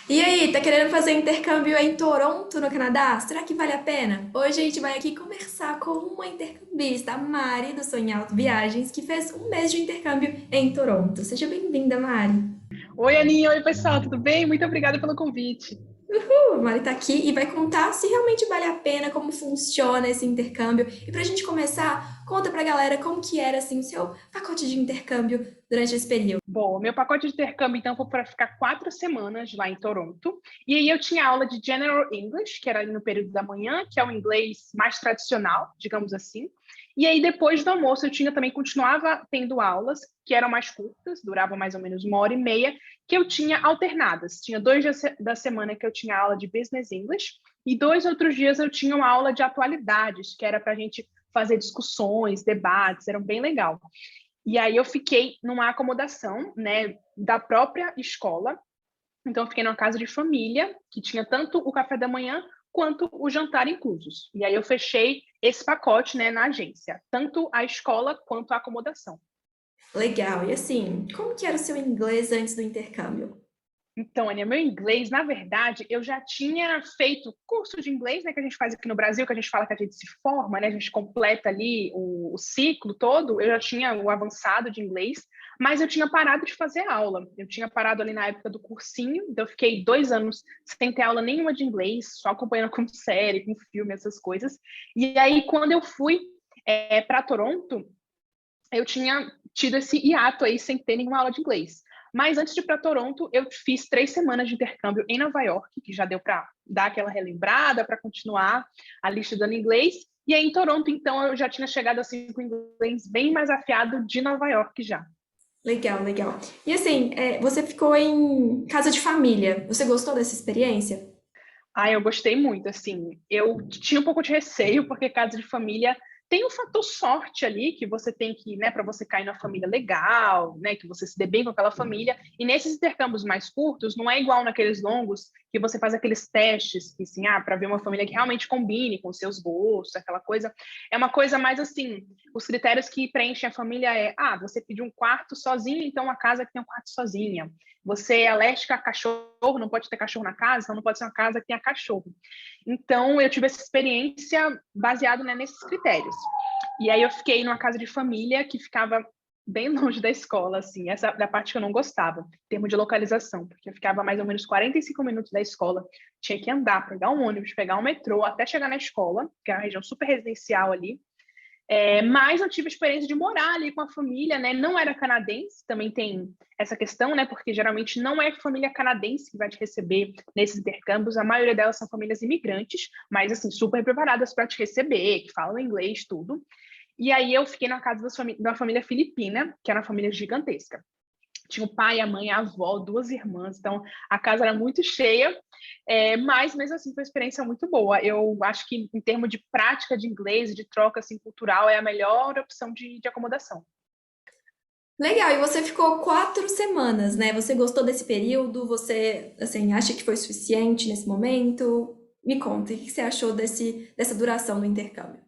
E aí, tá querendo fazer intercâmbio em Toronto, no Canadá? Será que vale a pena? Hoje a gente vai aqui conversar com uma intercambista, a Mari, do Sonho Alto Viagens, que fez um mês de intercâmbio em Toronto. Seja bem-vinda, Mari. Oi, Aninha. Oi, pessoal, tudo bem? Muito obrigada pelo convite. A Mari tá aqui e vai contar se realmente vale a pena, como funciona esse intercâmbio. E pra gente começar, conta pra galera como que era, assim, o seu pacote de intercâmbio durante esse período. Bom, meu pacote de intercâmbio, então, foi para ficar 4 semanas lá em Toronto. E aí eu tinha aula de General English, que era ali no período da manhã, que é o inglês mais tradicional, digamos assim. E aí, depois do almoço, eu tinha também, continuava tendo aulas, que eram mais curtas, duravam mais ou menos 1 hora e meia, que eu tinha alternadas. Tinha 2 dias da semana que eu tinha aula de Business English, e 2 outros dias eu tinha uma aula de atualidades, que era para a gente fazer discussões, debates, era bem legal. E aí eu fiquei numa acomodação, né, da própria escola. Então eu fiquei numa casa de família que tinha tanto o café da manhã quanto o jantar inclusos. E aí eu fechei esse pacote, né, na agência, tanto a escola quanto a acomodação. Legal. E assim, como que era o seu inglês antes do intercâmbio? Então, Aninha, meu inglês, na verdade, eu já tinha feito curso de inglês, né, que a gente faz aqui no Brasil, que a gente fala que a gente se forma, né, a gente completa ali o ciclo todo. Eu já tinha o avançado de inglês, mas eu tinha parado de fazer aula. Eu tinha parado ali na época do cursinho, então eu fiquei 2 anos sem ter aula nenhuma de inglês, só acompanhando com série, com filme, essas coisas. E aí, quando eu fui para Toronto, eu tinha tido esse hiato aí sem ter nenhuma aula de inglês. Mas antes de ir para Toronto, eu fiz 3 semanas de intercâmbio em Nova York, que já deu para dar aquela relembrada, para continuar ali estudando inglês. E aí em Toronto, então, eu já tinha chegado assim com o inglês bem mais afiado de Nova York já. Legal, legal. E assim, você ficou em casa de família. Você gostou dessa experiência? Ah, eu gostei muito, assim. Eu tinha um pouco de receio, porque casa de família tem um fator sorte ali, que você tem que, né, para você cair numa família legal, né, que você se dê bem com aquela família. E nesses intercâmbios mais curtos, não é igual naqueles longos, que você faz aqueles testes, que, assim, para ver uma família que realmente combine com seus gostos, aquela coisa. É uma coisa mais assim, os critérios que preenchem a família você pediu um quarto sozinho, então a casa que tem um quarto sozinha. Você é alérgica a cachorro, não pode ter cachorro na casa, então não pode ser uma casa que tenha cachorro. Então, eu tive essa experiência baseada, né, nesses critérios. E aí eu fiquei numa casa de família que ficava bem longe da escola, assim, essa da parte que eu não gostava, em termos de localização, porque eu ficava mais ou menos 45 minutos da escola, tinha que andar, pegar um ônibus, pegar um metrô, até chegar na escola, que é uma região super residencial ali. Mas eu tive a experiência de morar ali com a família, né? Não era canadense, também tem essa questão, né? Porque geralmente não é família canadense que vai te receber nesses intercâmbios, a maioria delas são famílias imigrantes, mas assim, super preparadas para te receber, que falam inglês, tudo. E aí eu fiquei na casa da família filipina, que era uma família gigantesca. Tinha o pai, a mãe, a avó, 2 irmãs, então a casa era muito cheia, mas mesmo assim foi uma experiência muito boa. Eu acho que em termos de prática de inglês, de troca assim, cultural, é a melhor opção de acomodação. Legal, e você ficou 4 semanas, né? Você gostou desse período? Você, assim, acha que foi suficiente nesse momento? Me conta, o que você achou dessa duração do intercâmbio?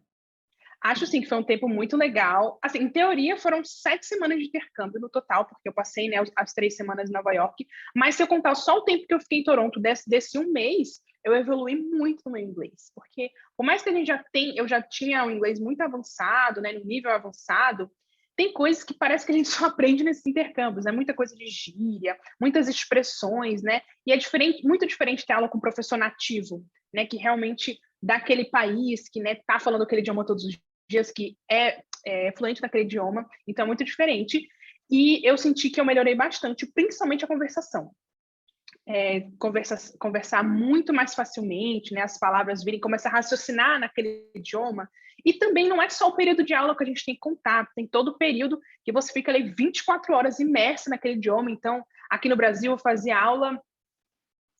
Acho sim que foi um tempo muito legal. Assim, em teoria foram 7 semanas de intercâmbio no total, porque eu passei, né, as 3 semanas em Nova York. Mas se eu contar só o tempo que eu fiquei em Toronto desse um mês, eu evolui muito no meu inglês, porque por mais que eu já tinha o inglês muito avançado, né, no nível avançado, tem coisas que parece que a gente só aprende nesses intercâmbios, né? Muita coisa de gíria, muitas expressões, né? E é diferente, muito diferente ter aula com um professor nativo, né? Que realmente daquele país, que né, tá falando aquele idioma todos os dias, que é fluente naquele idioma, então é muito diferente. E eu senti que eu melhorei bastante, principalmente a conversação. Conversar muito mais facilmente, né, as palavras virem, começar a raciocinar naquele idioma. E também não é só o período de aula que a gente tem que contar, tem todo o período que você fica ali 24 horas imersa naquele idioma. Então, aqui no Brasil, eu fazia aula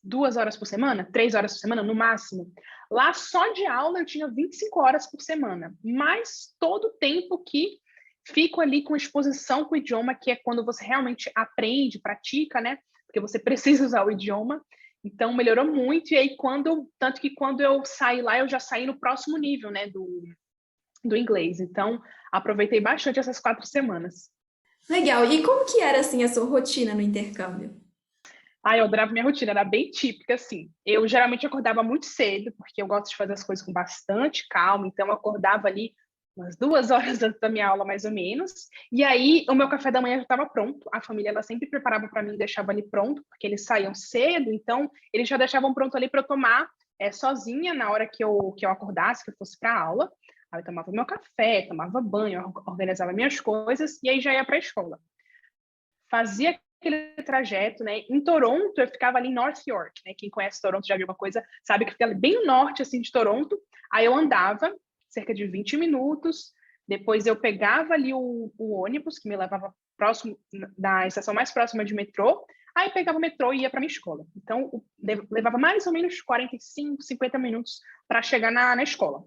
2 horas por semana, 3 horas por semana, no máximo. Lá, só de aula, eu tinha 25 horas por semana, mais todo o tempo que fico ali com exposição com o idioma, que é quando você realmente aprende, pratica, né? Porque você precisa usar o idioma. Então, melhorou muito. E aí, tanto que quando eu saí lá, eu já saí no próximo nível, né, do inglês. Então, aproveitei bastante essas 4 semanas. Legal, e como que era, assim, a sua rotina no intercâmbio? Eu adorava minha rotina, era bem típica, assim. Eu geralmente acordava muito cedo, porque eu gosto de fazer as coisas com bastante calma, então eu acordava ali umas 2 horas antes da minha aula, mais ou menos. E aí, o meu café da manhã já estava pronto. A família, ela sempre preparava para mim e deixava ali pronto, porque eles saíam cedo, então eles já deixavam pronto ali para eu tomar sozinha na hora que eu acordasse, que eu fosse para a aula. Aí eu tomava meu café, tomava banho, organizava minhas coisas e aí já ia para a escola. Fazia aquele trajeto, né? Em Toronto, eu ficava ali em North York, né? Quem conhece Toronto já viu uma coisa, sabe que fica bem no norte, assim, de Toronto. Aí eu andava cerca de 20 minutos, depois eu pegava ali o ônibus, que me levava próximo da estação mais próxima de metrô, aí pegava o metrô e ia para minha escola. Então, levava mais ou menos 45, 50 minutos para chegar na escola.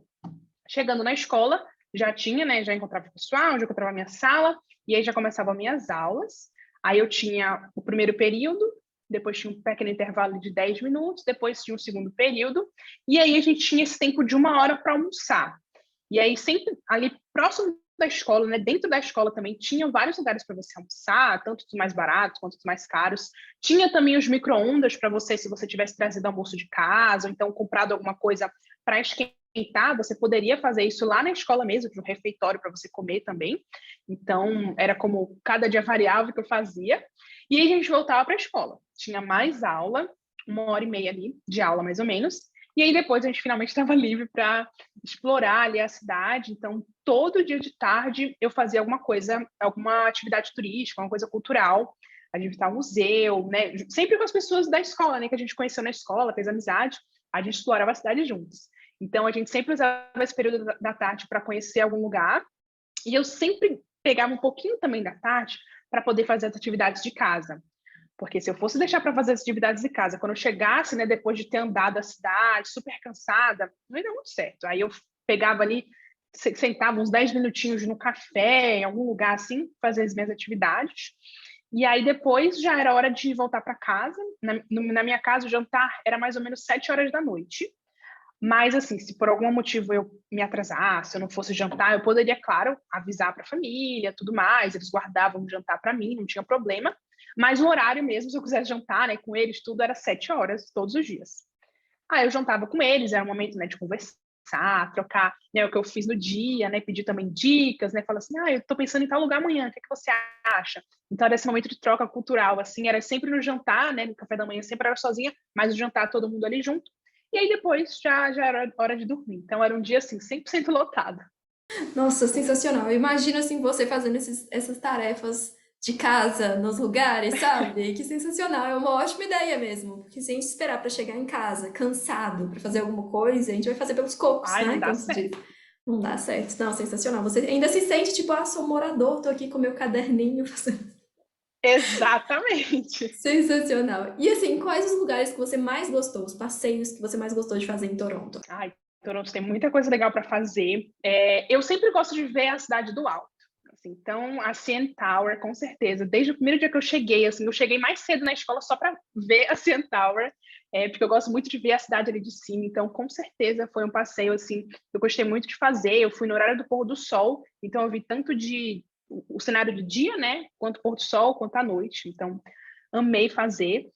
Chegando na escola, já tinha, né? Já encontrava o pessoal, já encontrava a minha sala, e aí já começavam minhas aulas. Aí eu tinha o primeiro período, depois tinha um pequeno intervalo de 10 minutos, depois tinha o segundo período, e aí a gente tinha esse tempo de 1 hora para almoçar. E aí sempre ali próximo da escola, né, dentro da escola também, tinha vários lugares para você almoçar, tanto os mais baratos quanto os mais caros. Tinha também os micro-ondas para você, se você tivesse trazido almoço de casa, ou então comprado alguma coisa para esquentar, você poderia fazer isso lá na escola mesmo, no refeitório, para você comer também. Então, era como cada dia variável que eu fazia. E aí a gente voltava para a escola. Tinha mais aula, 1 hora e meia ali de aula, mais ou menos. E aí depois a gente finalmente estava livre para explorar ali a cidade. Então, todo dia de tarde eu fazia alguma coisa, alguma atividade turística, alguma coisa cultural. A gente visitava museu, né? Sempre com as pessoas da escola, né? Que a gente conheceu na escola, fez amizade. A gente explorava a cidade juntos. Então, a gente sempre usava esse período da tarde para conhecer algum lugar. E eu sempre pegava um pouquinho também da tarde para poder fazer as atividades de casa. Porque se eu fosse deixar para fazer as atividades de casa, quando eu chegasse, né, depois de ter andado a cidade, super cansada, não ia dar muito certo. Aí eu pegava ali, sentava uns 10 minutinhos no café, em algum lugar assim, fazer as minhas atividades. E aí depois já era hora de voltar para casa. Na minha casa, o jantar era mais ou menos 7 horas da noite. Mas, assim, se por algum motivo eu me atrasasse, eu não fosse jantar, eu poderia, claro, avisar para a família, tudo mais. Eles guardavam o jantar para mim, não tinha problema. Mas o horário mesmo, se eu quisesse jantar, né, com eles, tudo era 7 horas, todos os dias. Aí eu jantava com eles, era um momento, né, de conversar, trocar, né, o que eu fiz no dia, né, pedir também dicas, né, falar assim, eu tô pensando em tal lugar amanhã, o que é que você acha? Então era esse momento de troca cultural, assim, era sempre no jantar, né, no café da manhã sempre era sozinha, mas no jantar todo mundo ali junto. E aí depois já era hora de dormir. Então era um dia, assim, 100% lotado. Nossa, sensacional. Eu imagino assim você fazendo essas tarefas de casa nos lugares, sabe? Que sensacional. É uma ótima ideia mesmo. Porque se a gente esperar pra chegar em casa cansado pra fazer alguma coisa, a gente vai fazer pelos cocos, Ai, não né? dá Como se diz. certo. Não dá certo. Não, sensacional. Você ainda se sente tipo, sou morador, tô aqui com meu caderninho fazendo. Exatamente. Sensacional. E assim, quais os lugares que você mais gostou, os passeios que você mais gostou de fazer em Toronto? Ai, Toronto tem muita coisa legal para fazer. Eu sempre gosto de ver a cidade do alto. Assim, então, a CN Tower, com certeza. Desde o primeiro dia que eu cheguei, assim, eu cheguei mais cedo na escola só para ver a CN Tower, porque eu gosto muito de ver a cidade ali de cima. Então, com certeza, foi um passeio, assim, eu gostei muito de fazer. Eu fui no horário do pôr do sol, então eu vi tanto o cenário do dia, né, quanto o pôr do sol, quanto a noite. Então, amei fazer.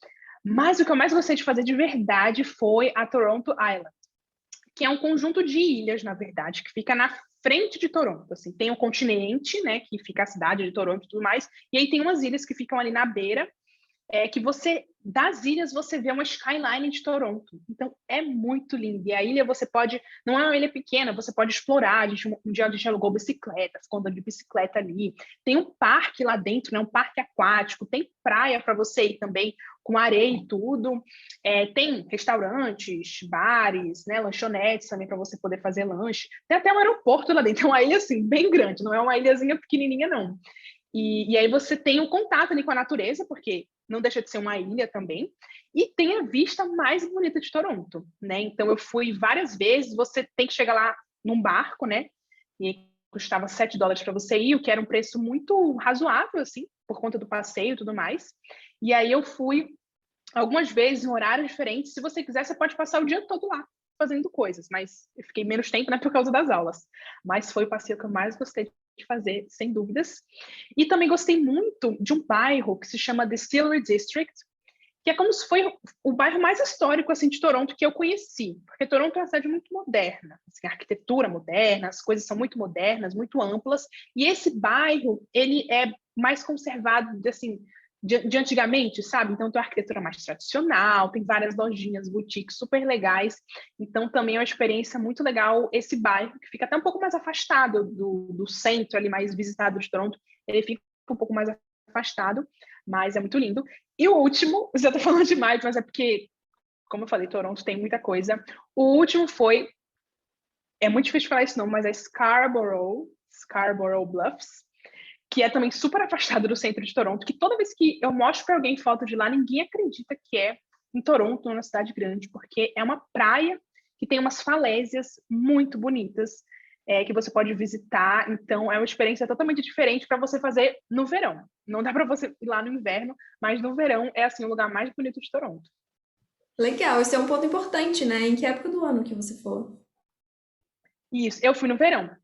Mas o que eu mais gostei de fazer de verdade foi a Toronto Island, que é um conjunto de ilhas, na verdade, que fica na frente de Toronto. Assim, tem o continente, né, que fica a cidade de Toronto e tudo mais, e aí tem umas ilhas que ficam ali na beira, que você, das ilhas, você vê uma skyline de Toronto. Então, é muito lindo. E a ilha você pode, não é uma ilha pequena, você pode explorar. Um dia a gente alugou bicicleta, ficou andando de bicicleta ali. Tem um parque lá dentro, né, um parque aquático, tem praia para você ir também, com areia e tudo. Tem restaurantes, bares, né, lanchonetes também para você poder fazer lanche. Tem até um aeroporto lá dentro, é uma ilha assim, bem grande, não é uma ilhazinha pequenininha, não. E aí você tem um contato ali com a natureza, porque não deixa de ser uma ilha também, e tem a vista mais bonita de Toronto, né? Então eu fui várias vezes, você tem que chegar lá num barco, né? E custava $7 para você ir, o que era um preço muito razoável, assim, por conta do passeio e tudo mais. E aí eu fui algumas vezes em horários diferentes. Se você quiser, você pode passar o dia todo lá fazendo coisas, mas eu fiquei menos tempo, né, por causa das aulas. Mas foi o passeio que eu mais gostei de fazer, sem dúvidas. E também gostei muito de um bairro que se chama Distillery District, que é como se foi o bairro mais histórico assim de Toronto que eu conheci, porque Toronto é uma cidade muito moderna, assim, a arquitetura moderna, as coisas são muito modernas, muito amplas, e esse bairro, ele é mais conservado, assim, de antigamente, sabe? Então tem uma arquitetura mais tradicional, tem várias lojinhas, boutiques super legais, então também é uma experiência muito legal esse bairro, que fica até um pouco mais afastado do centro ali mais visitado de Toronto, ele fica um pouco mais afastado, mas é muito lindo. E o último, você tá falando demais, mas é porque, como eu falei, Toronto tem muita coisa. O último foi, é muito difícil falar isso não, mas é Scarborough Bluffs, que é também super afastado do centro de Toronto, que toda vez que eu mostro para alguém foto de lá, ninguém acredita que é em Toronto, numa cidade grande, porque é uma praia que tem umas falésias muito bonitas, que você pode visitar. Então, é uma experiência totalmente diferente para você fazer no verão. Não dá para você ir lá no inverno, mas no verão é assim o lugar mais bonito de Toronto. Legal, esse é um ponto importante, né? Em que época do ano que você for? Isso, eu fui no verão.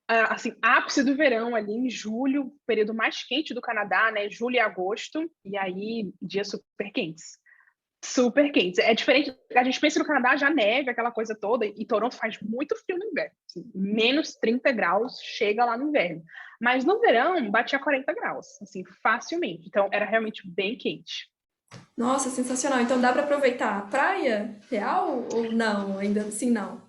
Assim, ápice do verão ali em julho, período mais quente do Canadá, né? Julho e agosto, e aí dias super quentes. Super quentes. É diferente, a gente pensa no Canadá, já neve, aquela coisa toda, e Toronto faz muito frio no inverno. Assim, menos 30 graus chega lá no inverno. Mas no verão, batia 40 graus, assim, facilmente. Então, era realmente bem quente. Nossa, sensacional. Então dá para aproveitar a praia real ou não? Ainda assim, não.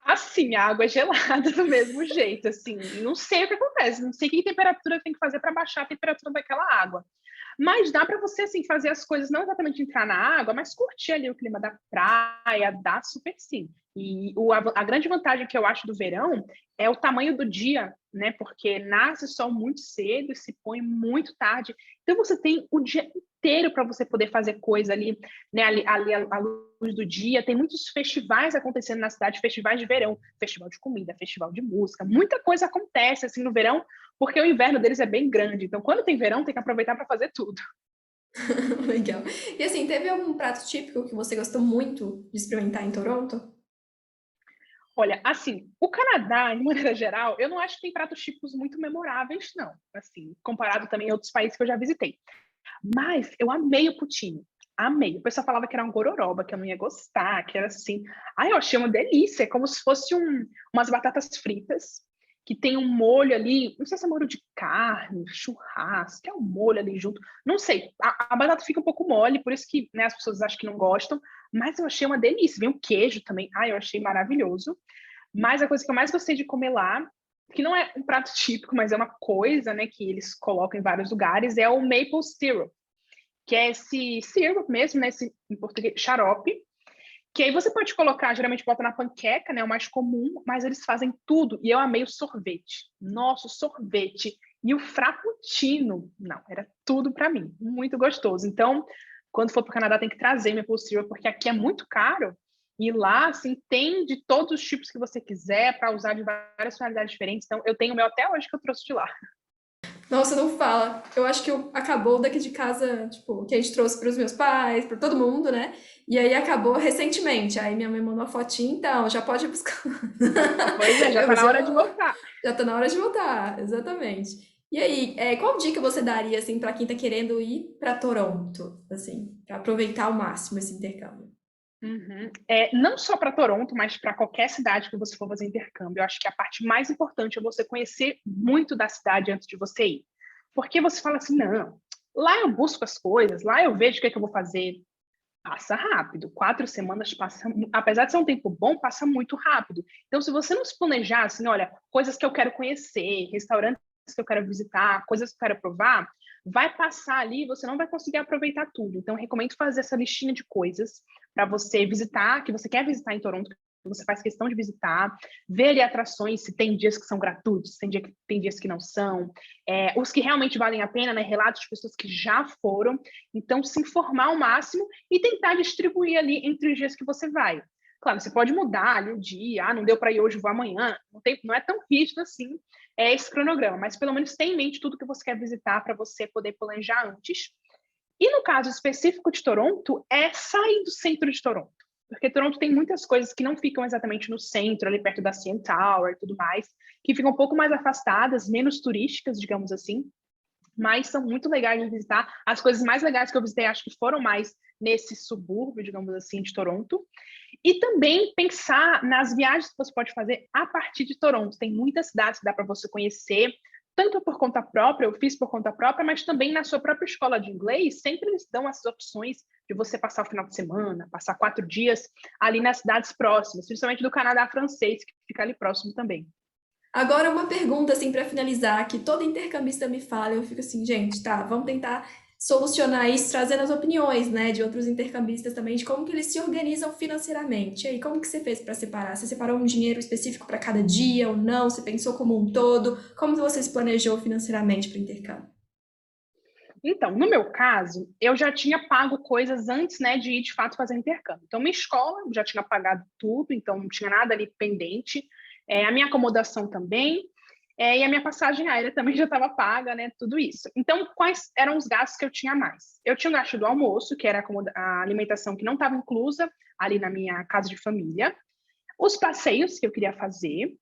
Assim, a água é gelada do mesmo jeito, assim, não sei o que acontece, não sei que temperatura tem que fazer para baixar a temperatura daquela água. Mas dá para você, assim, fazer as coisas, não exatamente entrar na água, mas curtir ali o clima da praia, dá super sim. E a grande vantagem que eu acho do verão é o tamanho do dia, né? Porque nasce sol muito cedo e se põe muito tarde. Então você tem o dia inteiro para você poder fazer coisa ali, né? Ali à luz do dia. Tem muitos festivais acontecendo na cidade, festivais de verão, festival de comida, festival de música. Muita coisa acontece assim no verão, porque o inverno deles é bem grande. Então, quando tem verão, tem que aproveitar para fazer tudo. Legal. E assim, teve algum prato típico que você gostou muito de experimentar em Toronto? Olha, assim, o Canadá, de maneira geral, eu não acho que tem pratos típicos muito memoráveis, não. Assim, comparado também a outros países que eu já visitei. Mas eu amei o poutine. Amei. O pessoal falava que era um gororoba, que eu não ia gostar, que era assim. Ai, eu achei uma delícia. É como se fosse umas batatas fritas, que tem um molho ali, não sei se é molho de carne, churrasco, que é um molho ali junto. Não sei. A batata fica um pouco mole, por isso que, né, as pessoas acham que não gostam. Mas eu achei uma delícia. Vem o queijo também. Ai, eu achei maravilhoso. Mas a coisa que eu mais gostei de comer lá, que não é um prato típico, mas é uma coisa, né, que eles colocam em vários lugares, é o maple syrup, que é esse syrup mesmo, né, esse, em português, xarope, que aí você pode colocar, geralmente bota na panqueca, né, o mais comum, mas eles fazem tudo, e eu amei o sorvete. Nossa, o sorvete. E o frappuccino, não, era tudo para mim, muito gostoso. Então, quando for para o Canadá, tem que trazer maple syrup, porque aqui é muito caro, e lá, assim, tem de todos os tipos que você quiser, para usar de várias tonalidades diferentes. Então, eu tenho o meu até hoje que eu trouxe de lá. Nossa, não fala. Eu acho que acabou daqui de casa, tipo, que a gente trouxe para os meus pais, para todo mundo, né? E aí acabou recentemente. Aí minha mãe mandou uma fotinha, então, já pode ir buscar. Pois é, já Eu está na já, hora de voltar. já tá na hora de voltar, exatamente. E aí, qual dica você daria, assim, para quem tá querendo ir para Toronto, assim, para aproveitar ao máximo esse intercâmbio? Uhum. Não só para Toronto, mas para qualquer cidade que você for fazer intercâmbio. Eu acho que a parte mais importante é você conhecer muito da cidade antes de você ir. Porque você fala assim, não, lá eu busco as coisas, lá eu vejo o que é que eu vou fazer. Passa rápido. 4 semanas passa, apesar de ser um tempo bom, passa muito rápido. Então, se você não se planejar, assim, olha, coisas que eu quero conhecer, restaurantes que eu quero visitar, coisas que eu quero provar, vai passar ali e você não vai conseguir aproveitar tudo. Então, eu recomendo fazer essa listinha de coisas para você visitar, que você quer visitar em Toronto, que você faz questão de visitar, ver ali atrações, se tem dias que são gratuitos, tem dias que não são, os que realmente valem a pena, né? Relatos de pessoas que já foram. Então, se informar ao máximo e tentar distribuir ali entre os dias que você vai. Claro, você pode mudar ali o dia, não deu para ir hoje, vou amanhã, não é tão rígido assim esse cronograma, mas pelo menos tenha em mente tudo que você quer visitar para você poder planejar antes. E no caso específico de Toronto, é sair do centro de Toronto. Porque Toronto tem muitas coisas que não ficam exatamente no centro, ali perto da CN Tower e tudo mais, que ficam um pouco mais afastadas, menos turísticas, digamos assim. mas são muito legais de visitar. As coisas mais legais que eu visitei, acho que foram mais nesse subúrbio, digamos assim, de Toronto. E também pensar nas viagens que você pode fazer a partir de Toronto. Tem muitas cidades que dá para você conhecer, tanto por conta própria, eu fiz por conta própria, mas também na sua própria escola de inglês, sempre eles dão essas opções de você passar o final de semana, passar 4 dias ali nas cidades próximas, principalmente do Canadá francês, que fica ali próximo também. Agora, uma pergunta, assim, para finalizar, que todo intercambista me fala, eu fico assim, gente, tá, vamos tentar solucionar isso trazendo as opiniões, né, de outros intercambistas também, de como que eles se organizam financeiramente. E aí, como que você fez para separar? Você separou um dinheiro específico para cada dia ou não? Você pensou como um todo? Como que você se planejou financeiramente para o intercâmbio? Então, no meu caso, eu já tinha pago coisas antes, né, de ir de fato fazer intercâmbio. Então, minha escola eu já tinha pagado tudo, então não tinha nada ali pendente. A minha acomodação também, e a minha passagem aérea também já estava paga, né, tudo isso. Então, quais eram os gastos que eu tinha mais? Eu tinha o gasto do almoço, que era a alimentação que não estava inclusa ali na minha casa de família, os passeios que eu queria fazer,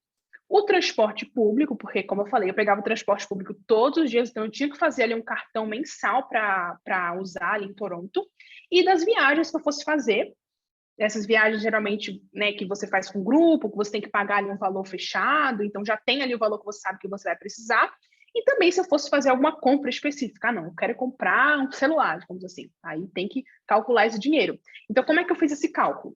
o transporte público, porque, como eu falei, eu pegava o transporte público todos os dias, então eu tinha que fazer ali um cartão mensal para usar ali em Toronto, e das viagens que eu fosse fazer, essas viagens geralmente, né, que você faz com grupo, que você tem que pagar ali um valor fechado, então já tem ali o valor que você sabe que você vai precisar, e também se eu fosse fazer alguma compra específica, não, eu quero comprar um celular, digamos assim, aí tem que calcular esse dinheiro. Então, como é que eu fiz esse cálculo?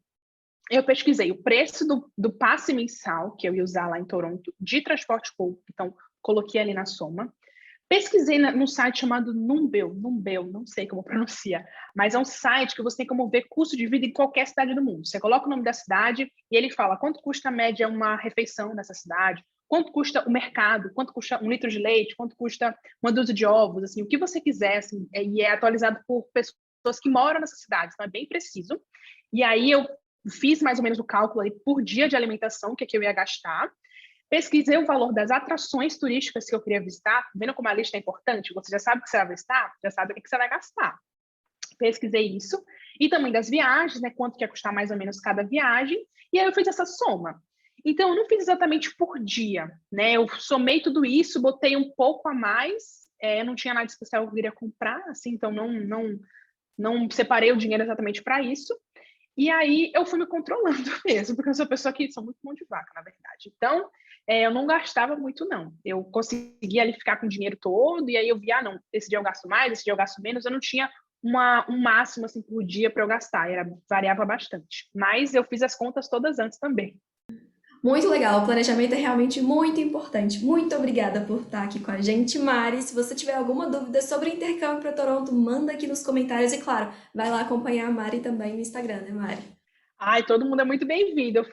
Eu pesquisei o preço do passe mensal que eu ia usar lá em Toronto de transporte público, então coloquei ali na soma. Pesquisei num site chamado Numbeo, não sei como pronuncia, mas é um site que você tem como ver custo de vida em qualquer cidade do mundo. Você coloca o nome da cidade e ele fala quanto custa a média uma refeição nessa cidade, quanto custa o mercado, quanto custa um litro de leite, quanto custa uma dúzia de ovos, assim, o que você quiser, assim, e é atualizado por pessoas que moram nessa cidade, então é bem preciso. E aí eu fiz mais ou menos o cálculo aí por dia de alimentação, que é que eu ia gastar. Pesquisei o valor das atrações turísticas que eu queria visitar, vendo como a lista é importante, você já sabe o que você vai visitar, já sabe o que você vai gastar. Pesquisei isso, e também das viagens, né, quanto que ia custar mais ou menos cada viagem, e aí eu fiz essa soma. Então, eu não fiz exatamente por dia, né, eu somei tudo isso, botei um pouco a mais, eu não tinha nada especial que eu queria comprar, assim, então não separei o dinheiro exatamente para isso, e aí eu fui me controlando mesmo, porque eu sou uma pessoa que sou muito mão de vaca, na verdade. Então, eu não gastava muito, não. Eu conseguia ali ficar com o dinheiro todo, e aí eu via, não, esse dia eu gasto mais, esse dia eu gasto menos. Eu não tinha um máximo assim por dia para eu gastar, variava bastante. Mas eu fiz as contas todas antes também. Muito legal, o planejamento é realmente muito importante. Muito obrigada por estar aqui com a gente, Mari. Se você tiver alguma dúvida sobre intercâmbio para Toronto, manda aqui nos comentários e, claro, vai lá acompanhar a Mari também no Instagram, né, Mari? Ai, todo mundo é muito bem-vindo. Eu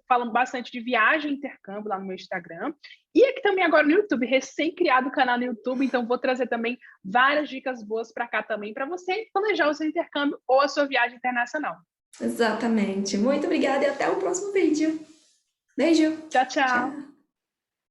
falo bastante de viagem e intercâmbio lá no meu Instagram. E aqui também agora no YouTube, recém-criado o canal no YouTube, então vou trazer também várias dicas boas para cá também, para você planejar o seu intercâmbio ou a sua viagem internacional. Exatamente. Muito obrigada e até o próximo vídeo. Beijo. Tchau, tchau. Tchau.